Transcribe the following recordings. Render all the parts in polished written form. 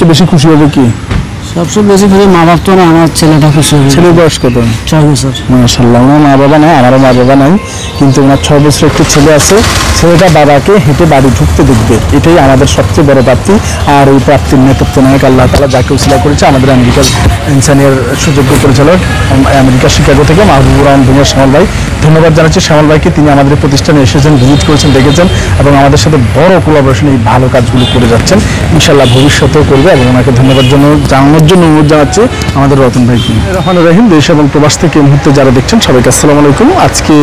সবচেয়ে বেশি খুশি হবে কি? সবচেয়ে বেশি খুশি মা বাপ তো না, আমার ছেলেটা খুশি হবে। ছেলের বয়স কত? 6 বছর। মাশাআল্লাহ, ওনার মা বাবা নাই, আমারও মা বাবা নাই, কিন্তু ওনার 6 বছরের একটি ছেলে আছে। ছেলেটা বাবাকে হেঁটে বাড়ি ঢুকতে দেখবে, এটাই আমাদের সবচেয়ে বড় প্রাপ্তি। আর এই প্রাপ্তির নেতৃত্ব নায়ক আল্লাহ তাআলা যাকে উসিলা করেছে, আমাদের আমেরিকার ইনসানিয়ার সুযোগ্য পরিচালক, আমেরিকার শিকাগো থেকে মাহবুবুর রহমান ভূঁইয়া শ্যামল ভাই। ধন্যবাদ জানাচ্ছি শ্যামল ভাইকে, তিনি আমাদের প্রতিষ্ঠানে এসেছেন, ভিজিট করেছেন, দেখেছেন এবং আমাদের সাথে বড় কোলাবোরেশন এই ভালো কাজগুলো করে যাচ্ছেন। ইনশাআল্লাহ ভবিষ্যতেও করবে এবং ওনাকে ধন্যবাদ জানানোর জন্য অনুরোধ জানাচ্ছি আমাদের রতন ভাইকে। রহমান রহিম, দেশ এবং প্রবাস থেকে এই মুহূর্তে যারা দেখছেন সবাইকে আসসালামু আলাইকুম। আজকে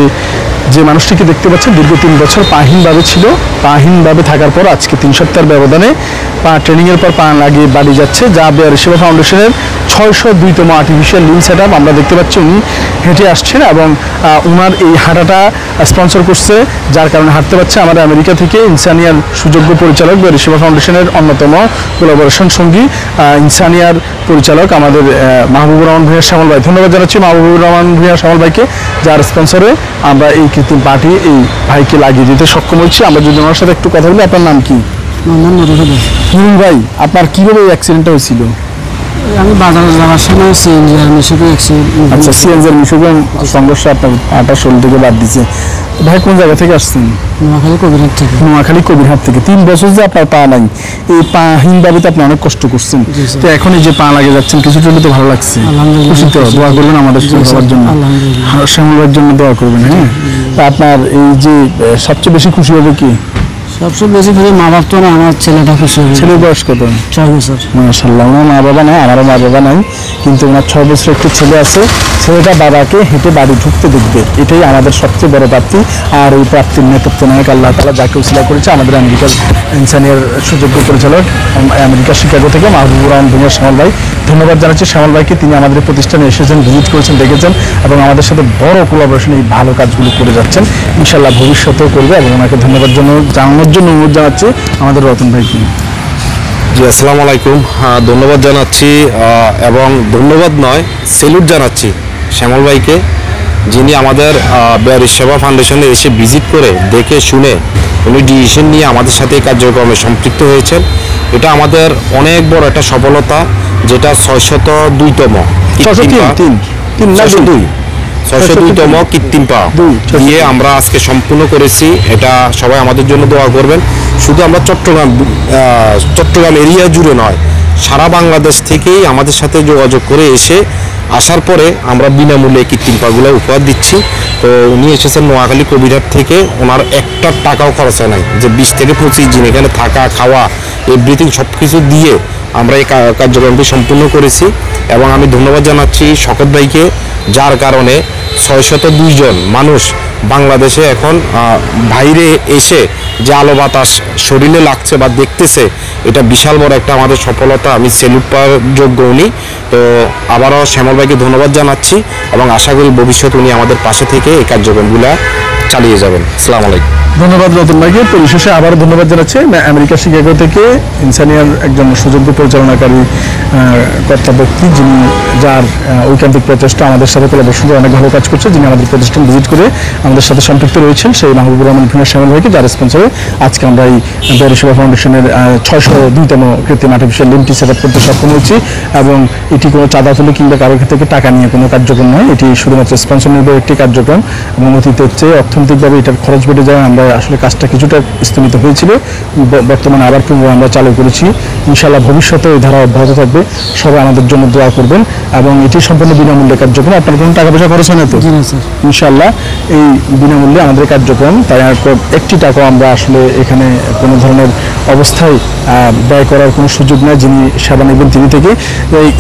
যে মানুষটিকে দেখতে পাচ্ছেন দীর্ঘ 3 বছর পাহীনভাবে ছিল, পাহীনভাবে থাকার পর আজকে 3 সপ্তাহের ব্যবধানে ট্রেনিংয়ের পর পা লাগিয়ে বাড়ি যাচ্ছে। যা বেয়ার সেবা ফাউন্ডেশনের 602তম আর্টিফিশিয়াল লিম্ব সেট আপ। আমরা দেখতে পাচ্ছি উনি হেঁটে আসছেন এবং ওনার এই হাঁটাটা স্পন্সর করছে, যার কারণে হাঁটতে পারছে আমাদের আমেরিকা থেকে ইনসানিয়ার সুযোগ্য পরিচালক, বেয়ার সেবা ফাউন্ডেশনের অন্যতম কোলাবোরেশন সঙ্গী ইনসানিয়ার পরিচালক আমাদের মাহবুবুর রহমান ভূঁইয়া শ্যামল ভাই। ধন্যবাদ জানাচ্ছি মাহবুবুর রহমান ভূঁইয়া শ্যামল ভাইকে, যার স্পন্সরে আমরা এই কৃত্রিম পাটি এই ভাইকে লাগিয়ে দিতে সক্ষম হচ্ছি। আমরা যদি ওনার সাথে একটু কথা বলি। আপনার নাম কি? নুরুল ভাই, আপনার কীভাবে অ্যাক্সিডেন্টটা হয়েছিল? আমি বাজারে যাওয়ার সময় সিএনজির মিশুকে অ্যাক্সিডেন্ট। আচ্ছা, সিএনজির মিশুকে সংঘর্ষ আপনার পাটা শরীর থেকে বাদ দিছে। ভাই কোন জায়গা থেকে আসছেন? নোয়াখালী কবিরহাট থেকে। নোয়াখালী কবিরহাট থেকে। 3 বছর যে আপনার পা নাই, এই পাহীনভাবে তো আপনি অনেক কষ্ট করছেন, তো এখন এই যে পা লাগিয়ে যাচ্ছেন কিছুটা হলে তো ভালো লাগছে। খুশি তো? দোয়া করবেন আমাদের সবার জন্য, শ্যামল ভাইয়ের জন্য দোয়া করবেন। হ্যাঁ, তা আপনার এই যে সবচেয়ে বেশি খুশি হবে কি? সবচেয়ে বেশি খুশি মা বাপ তো না, আমার ছেলেটা খুশি হবে। ছেলের বয়স কত? 6 বছর। মাশাআল্লাহ, ওনার মা বাবা নাই, আমারও মা বাবা নাই, কিন্তু ওনার 6 বছরের একটি ছেলে আছে। ছেলেটা বাবাকে হেঁটে বাড়ি ঢুকতে দেখবে, এটাই আমাদের সবচেয়ে বড় প্রাপ্তি। আর এই প্রাপ্তির নেতৃত্ব নায়ক আল্লাহ তাআলা যাকে উসিলা করেছে, আমাদের আমেরিকার ইনসানিয়ার সুযোগ্য পরিচালক, আমেরিকার শিকাগো থেকে মাহবুবুর রহমান ভূঁইয়া শ্যামল ভাই। ধন্যবাদ জানাচ্ছি শ্যামল ভাইকে, তিনি আমাদের প্রতিষ্ঠানে এসেছেন, ভিজিট করেছেন, দেখেছেন এবং আমাদের সাথে বড় কোলাবোরেশন এই ভালো কাজগুলো করে যাচ্ছেন। ইনশাআল্লাহ ভবিষ্যতেও করবে এবং ওনাকে ধন্যবাদ জানানোর জন্য অনুরোধ জানাচ্ছি আমাদের রতন ভাইকে। জি, আসসালামু আলাইকুম। ধন্যবাদ জানাচ্ছি এবং ধন্যবাদ নয়, সেলুট জানাচ্ছি শ্যামল ভাইকে, যিনি আমাদের বেয়ার সেবা ফাউন্ডেশনে এসে ভিজিট করে দেখে শুনে উনি ডিসিশন নিয়ে আমাদের সাথে এই কার্যক্রমে সম্পৃক্ত হয়েছেন। এটা আমাদের অনেক বড় একটা সফলতা, যেটা 602তম কৃত্রিম পা দিয়ে আমরা আজকে সম্পূর্ণ করেছি। এটা সবাই আমাদের জন্য দোয়া করবেন। শুধু আমরা চট্টগ্রাম এরিয়া জুড়ে নয়, সারা বাংলাদেশ থেকেই আমাদের সাথে যোগাযোগ করে আসার পরে আমরা বিনামূল্যে কৃত্রিম পাগুলো উপহার দিচ্ছি। তো উনি এসেছেন নোয়াখালী কবিরহাট থেকে, ওনার একটা টাকাও খরচ হয় নাই, যে 20 থেকে 25 দিন এখানে থাকা খাওয়া এভরিথিং সব কিছু দিয়ে আমরা এই কার্যক্রমটি সম্পূর্ণ করেছি। এবং আমি ধন্যবাদ জানাচ্ছি শকত ভাইকে, যার কারণে 602 জন মানুষ বাংলাদেশে এখন বাইরে এসে যে আলো বাতাস শরীরে লাগছে বা দেখতেছে, এটা বিশাল বড় একটা আমাদের সফলতা। আমি সেলুট পাওয়ার যোগ্য উনি। তো আবারও শ্যামল ভাইকে ধন্যবাদ জানাচ্ছি এবং আশা করি ভবিষ্যতে উনি আমাদের পাশে থেকে এই কার্যক্রমগুলো চালিয়ে যাবেন। আসসালামু আলাইকুম। ধন্যবাদ রতন ভাইকে। পরিশেষে আবারও ধন্যবাদ জানাচ্ছি আমেরিকা শিকাগো থেকে ইনসানিয়ার একজন সুযোগ্য পরিচালনাকারী কর্তা ব্যক্তি, যিনি যার ঐকান্তিক প্রচেষ্টা আমাদের সাথে কোলাবোরেশন করে অনেক ভালো কাজ করছে, যিনি আমাদের প্রতিষ্ঠান ভিজিট করে আমাদের সাথে সম্পৃক্ত রয়েছেন, সেই মাহবুবুর রহমান ভূঁইয়া শ্যামল ভাইকে, যার স্পন্সরে আজকে আমরা এই বেয়ার সেবা ফাউন্ডেশনের 602তম কৃত্রিম আর্টিফিশিয়াল লিম্বটি সেট আপ করতে সক্ষম হয়েছি। এবং এটি কোনো চাঁদা তুলে কিংবা কারোর থেকে টাকা নিয়ে কোনো কার্যক্রম নয়, এটি শুধুমাত্র স্পন্সর নির্ভর একটি কার্যক্রম এবং অতীতের চেয়ে অর্থনৈতিকভাবে এটার খরচ বেড়ে যায়। আমরা আসলে কাজটা কিছুটা স্থগিত হয়েছিল, বর্তমানে আবার পুনরায় আমরা চালু করেছি। ইনশাআল্লাহ ভবিষ্যতে এই ধারা অব্যাহত থাকবে। সবাই আমাদের জন্য দোয়া করবেন এবং এটি সম্পূর্ণ বিনামূল্যে কার্যক্রম, আপনার কোনো টাকা পয়সা খরচ হয় না তো? ইনশাআল্লাহ এই বিনামূল্যে আমাদের কার্যক্রম, তাই একটি টাকাও আমরা আসলে এখানে কোনো ধরনের অবস্থায় ব্যয় করার কোনো সুযোগ নেই। যিনি সেবা নেবেন তিনি থেকে।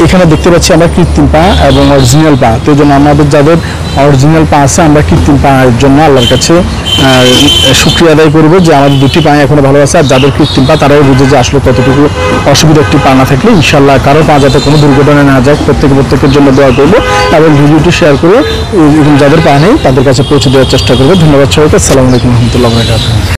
এখানে দেখতে পাচ্ছি আমরা কৃত্রিম পা এবং অরিজিনাল পা, তো এই জন্য আমাদের যাদের অরিজিনাল পা আছে আমরা কৃত্রিম পায়ের জন্য আল্লাহর কাছে শুকরিয়া আদায় করবো যে আমাদের 2টি পা এখনো ভালো আছে। আর যাদের কৃত্রিম পা তারাই বুঝে যে আসলে কতটুকু অসুবিধা একটি পা না থাকলে। ইনশাআল্লাহ কারো পা যাতে কোনো দুর্ঘটনা না যায়, প্রত্যেকের জন্য দোয়া করবো এবং ভিডিওটি শেয়ার করে যাদের পা নেই তাদের কাছে পৌঁছে দেওয়ার চেষ্টা করবো। ধন্যবাদ সবাইকে। আসসালামু আলাইকুম রহমতুল্লাহ।